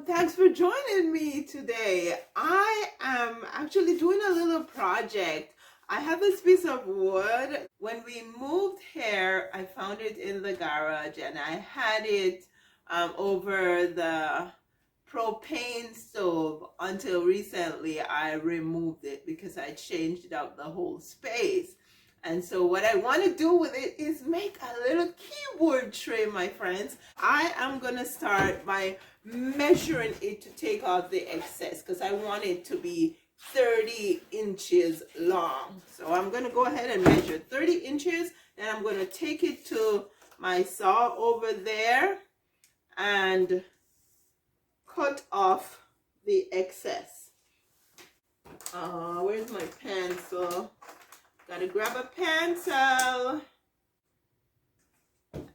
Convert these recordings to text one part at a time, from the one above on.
Thanks for joining me today. I am actually doing a little project. I have this piece of wood. When we moved here, I found it in the garage and I had it over the propane stove until recently I removed it because I changed out the whole space. And so what I want to do with it is make a little keyboard tray, my friends. I am going to start by measuring it to take off the excess because I want it to be 30 inches long. So I'm going to go ahead and measure 30 inches. Then I'm going to take it to my saw over there and cut off the excess. Where's my pencil? Gotta grab a pencil.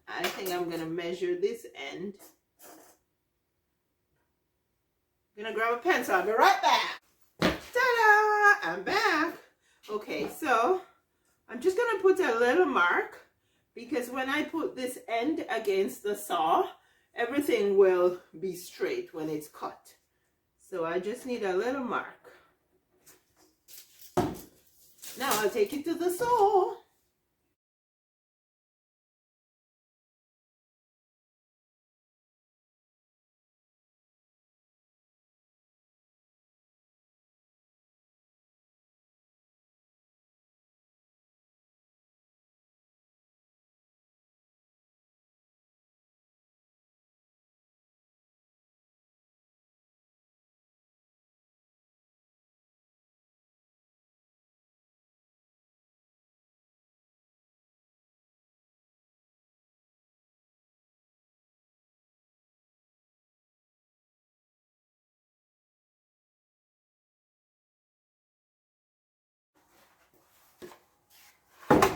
I think I'm gonna measure this end. I'm gonna grab a pencil. I'll be right back. Ta-da! I'm back. Okay, so I'm just gonna put a little mark because when I put this end against the saw, everything will be straight when it's cut. So I just need a little mark. Now I'll take it to the saw.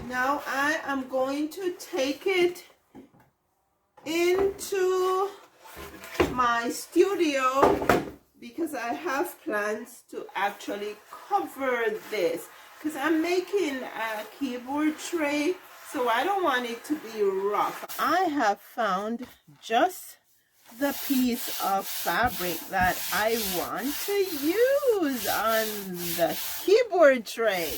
Now I am going to take it into my studio because I have plans to actually cover this because I'm making a keyboard tray, so I don't want it to be rough. I have found just the piece of fabric that I want to use on the keyboard tray.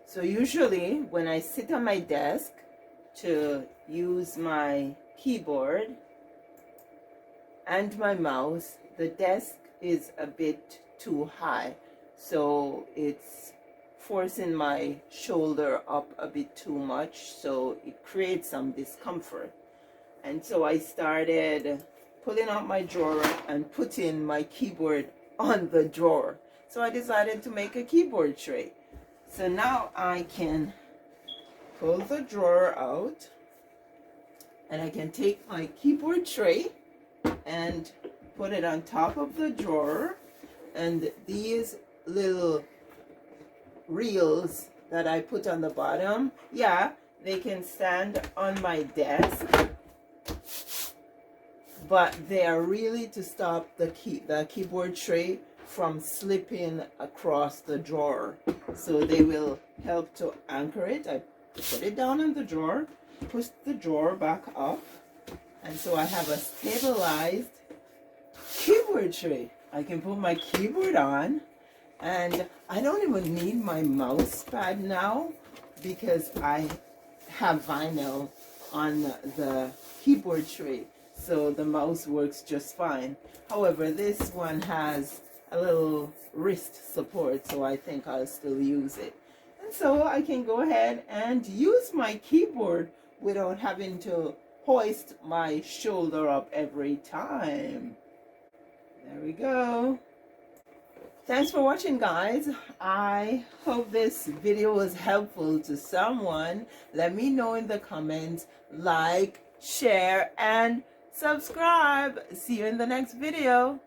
So usually when I sit on my desk to use my keyboard and my mouse, the desk is a bit too high. So it's forcing my shoulder up a bit too much. So it creates some discomfort. And so I started pulling out my drawer and putting my keyboard on the drawer. So I decided to make a keyboard tray. So now I can pull the drawer out, and I can take my keyboard tray and put it on top of the drawer. And these little reels that I put on the bottom, yeah, they can stand on my desk, but they are really to stop the keyboard tray from slipping across the drawer. So they will help to anchor it. I put it down in the drawer, push the drawer back up, and so I have a stabilized keyboard tray. I can put my keyboard on, and I don't even need my mouse pad now because I have vinyl on the keyboard tray, so the mouse works just fine. However, this one has a little wrist support, so I think I'll still use it. And so I can go ahead and use my keyboard without having to hoist my shoulder up every time. There we go. Thanks for watching, guys. I hope this video was helpful to someone. Let me know in the comments. Like, share, and subscribe. See you in the next video.